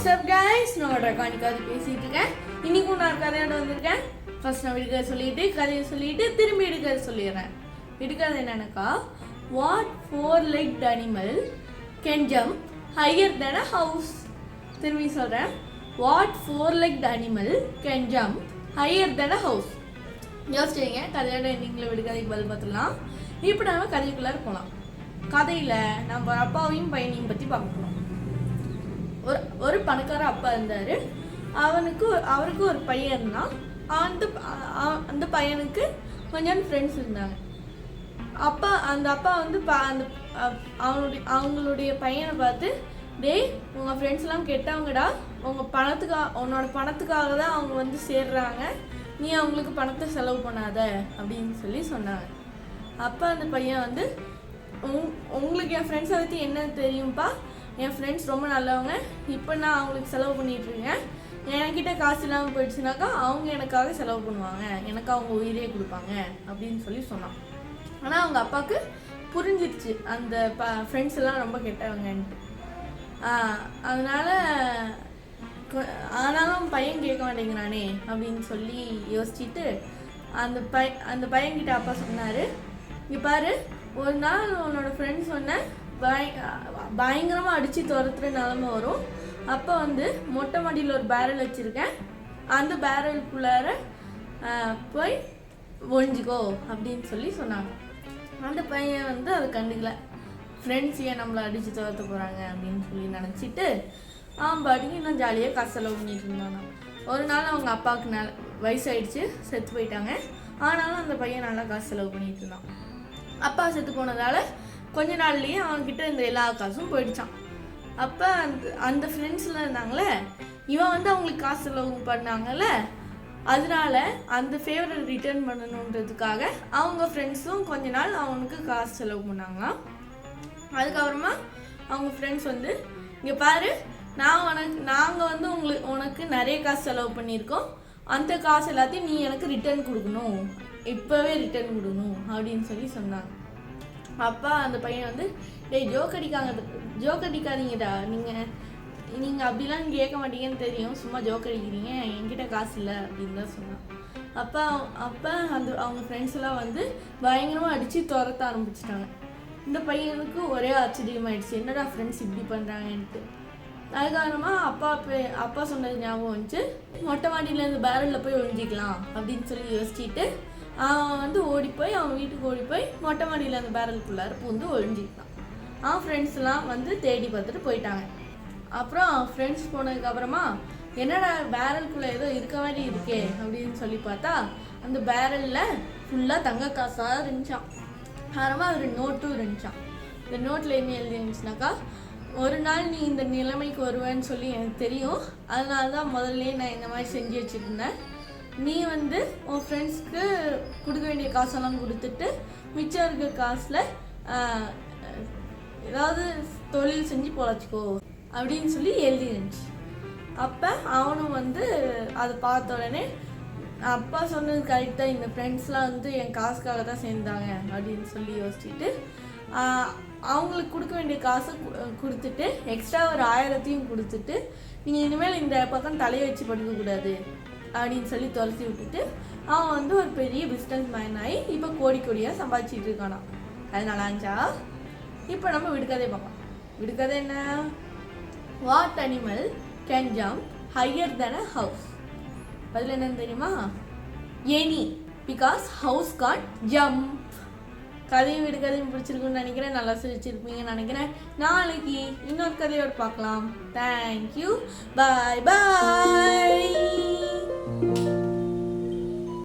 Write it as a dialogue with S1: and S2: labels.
S1: WhatsApp guys, நான் ரெக்கார்டிக்காது பேசிட்டு இருக்கேன். இன்னைக்கும் நான் கதையோட வந்திருக்கேன். ஃபர்ஸ்ட் நான் விடுக்கதை சொல்லிட்டு கதையை சொல்லிட்டு திரும்பி விடுக்கதை சொல்லிடுறேன். விடுக்கதை என்னன்னாக்கா, what four legged animal can jump higher than a house. திரும்பி சொல்கிறேன், what four legged animal can jump higher than a house. யோசிச்சிங்க, கதையோட எண்டிங்கில் விடுக்கதைக்கு பதில் பார்த்துக்கலாம். இப்போ நம்ம கதைக்குள்ளார போகலாம். கதையில் நம்ம அப்பாவையும் பையனையும் பற்றி பார்க்க போகிறோம். ஒரு பணக்கார அப்பா இருந்தார். அவருக்கு ஒரு பையன் இருந்தான். அந்த பையனுக்கு கொஞ்சம் ஃப்ரெண்ட்ஸ் இருந்தாங்க. அந்த அப்பா வந்து அவங்களுடைய பையனை பார்த்து, டேய், உங்கள் ஃப்ரெண்ட்ஸ்லாம் கெட்டவங்கடா, உன்னோட பணத்துக்காக தான் அவங்க வந்து சேர்றாங்க, நீ அவங்களுக்கு பணத்தை செலவு பண்ணாத அப்படின்னு சொல்லி சொன்னாங்க. அப்போ அந்த பையன் வந்து, உங்களுக்கு என் ஃப்ரெண்ட்ஸை பற்றி என்ன தெரியும்ப்பா, என் ஃப்ரெண்ட்ஸ் ரொம்ப நல்லவங்க, இப்போ நான் அவங்களுக்கு செலவு பண்ணிகிட்ருக்கேன், என்கிட்ட காசு இல்லாமல் போயிடுச்சுனாக்கா அவங்க எனக்காக செலவு பண்ணுவாங்க, எனக்கு அவங்க உயிரே கொடுப்பாங்க அப்படின்னு சொல்லி சொன்னான். ஆனால் அவங்க அப்பாவுக்கு புரிஞ்சிருச்சு அந்த ஃப்ரெண்ட்ஸ் எல்லாம் ரொம்ப கெட்டவங்கன்ட்டு. ஆனாலும் பையன் கேட்க மாட்டேங்கிறானே அப்படின்னு சொல்லி யோசிச்சுட்டு அந்த பையன்கிட்ட அப்பா சொன்னார், இங்கே பாரு, ஒரு நாள் உன்னோட ஃப்ரெண்ட்ஸ் சொன்ன பயங்கரமாக அடித்து துரத்துற நிலமை வரும். அப்போ வந்து மொட்டை மாடியில் ஒரு பேரல் வச்சுருக்கேன், அந்த பேரலுக்குள்ளார போய் ஒழிஞ்சிக்கோ அப்படின்னு சொல்லி சொன்னாங்க. அந்த பையன் வந்து அதை கண்டுக்கல. ஃப்ரெண்ட்ஸ் ஏன் நம்மளை அடித்து துரத்த போகிறாங்க அப்படின்னு சொல்லி நினச்சிட்டு பாட்டிக்கு இன்னும் ஜாலியாக காசு செலவு பண்ணிட்டு இருந்தாங்க. ஒரு நாள் அவங்க அப்பாவுக்கு வயசாயிடுச்சு, செத்து போயிட்டாங்க. ஆனாலும் அந்த பையன் நல்லா காசு செலவு பண்ணிட்டு இருந்தான். அப்பா செத்து போனதால் கொஞ்ச நாள்லேயே அவன்கிட்ட இந்த எல்லா காசும் போயிடுச்சான். அப்போ அந்த ஃப்ரெண்ட்ஸ்லாம் இருந்தாங்களே, இவன் வந்து அவங்களுக்கு காசு செலவு பண்ணாங்கல்ல, அதனால அந்த ஃபேவரை ரிட்டர்ன் பண்ணணுன்றதுக்காக அவங்க ஃப்ரெண்ட்ஸும் கொஞ்ச நாள் அவனுக்கு காசு செலவு பண்ணாங்களாம். அதுக்கப்புறமா அவங்க ஃப்ரெண்ட்ஸ் வந்து, இங்கே பாரு, நாங்கள் வந்து உனக்கு நிறைய காசு செலவு பண்ணியிருக்கோம், அந்த காசு எல்லாத்தையும் நீ எனக்கு ரிட்டர்ன் கொடுக்கணும், இப்போவே ரிட்டர்ன் கொடுக்கணும் அப்படின்னு சொல்லி சொன்னாங்க. அப்பா அந்த பையன் வந்து, டேய், ஜோக் அடிக்காதீங்கடா, நீங்கள் அப்படிலாம் கேட்க மாட்டீங்கன்னு தெரியும், சும்மா ஜோக் அடிக்கிறீங்க, என்கிட்ட காசு இல்லை அப்படின்னு தான் சொன்னான். அப்போ அவங்க ஃப்ரெண்ட்ஸ் எல்லாம் வந்து பயங்கரமாக அடித்து துரத்த ஆரம்பிச்சிட்டாங்க. இந்த பையனுக்கு ஒரே ஆச்சரியமாயிடுச்சு, என்னடா ஃப்ரெண்ட்ஸ் இப்படி பண்ணுறாங்கன்ட்டு. அதுக்கப்புறமா அப்பா சொன்னது ஞாபகம் வந்துச்சு, மொட்டை மாடியில் இந்த பேரலில் போய் ஒழிஞ்சிக்கலாம் அப்படின்னு சொல்லி யோசிச்சுட்டு அவன் வந்து அவன் வீட்டுக்கு ஓடி போய் மொட்டை மாடியில் அந்த பேரலுக்குள்ளார பூந்து ஒழிஞ்சிக்கிட்டான். அவன் ஃப்ரெண்ட்ஸ்லாம் வந்து தேடி பார்த்துட்டு போயிட்டாங்க. அப்புறம் ஃப்ரெண்ட்ஸ் போனதுக்கப்புறமா, என்னடா பேரலுக்குள்ளே ஏதோ இருக்க மாதிரி இருக்கே அப்படின்னு சொல்லி பார்த்தா, அந்த பேரலில் ஃபுல்லாக தங்க காசாக இருந்துச்சான். அப்புறமா ஒரு நோட்டும் இருந்துச்சான். இந்த நோட்டில் என்ன எழுதி இருந்துச்சுனாக்கா, ஒரு நாள் நீ இந்த நிலைமைக்கு வருவேன்னு சொல்லி எனக்கு தெரியும், அதனால தான் முதல்ல நான் இந்த மாதிரி செஞ்சு வச்சுருந்தேன். நீ வந்து உன் ஃப்ரெண்ட்ஸ்க்கு கொடுக்க வேண்டிய காசெல்லாம் கொடுத்துட்டு மிச்சம் இருக்க காசில் ஏதாவது தொழில் செஞ்சு பொழைச்சிக்கோ அப்படின்னு சொல்லி எழுதி இருந்துச்சு. அப்போ அவனும் வந்து அதை பார்த்த உடனே, அப்பா சொன்னது கரெக்டாக, இந்த ஃப்ரெண்ட்ஸ்லாம் வந்து என் காசுக்காக தான் சேர்ந்தாங்க அப்படின்னு சொல்லி யோசிச்சுட்டு அவங்களுக்கு கொடுக்க வேண்டிய காசை கொடுத்துட்டு எக்ஸ்ட்ரா ஒரு 1000 கொடுத்துட்டு, நீங்கள் இனிமேல் இந்த பக்கம் தலையை வச்சு படுக்கக்கூடாது அப்படின்னு சொல்லி துரத்தி விட்டுட்டு அவன் வந்து ஒரு பெரிய பிஸ்னஸ் மேன் ஆகி இப்போ கோடியாக சம்பாதிச்சிட்டு இருக்கானா. அது நல்லா இருந்துச்சா? இப்போ நம்ம விடுக்கதை பார்க்கலாம். விடுக்கதை என்ன? What animal can jump higher than a house. பதில் என்னன்னு தெரியுமா? Any, because house can't jump. கதையும் விடுக்கதையும் பிடிச்சிருக்குன்னு நினைக்கிறேன், நல்லா சிரிச்சிருப்பீங்கன்னு நினைக்கிறேன். நாளைக்கு இன்னொரு கதையோடு பார்க்கலாம். தேங்க்யூ, பாய் பாய்.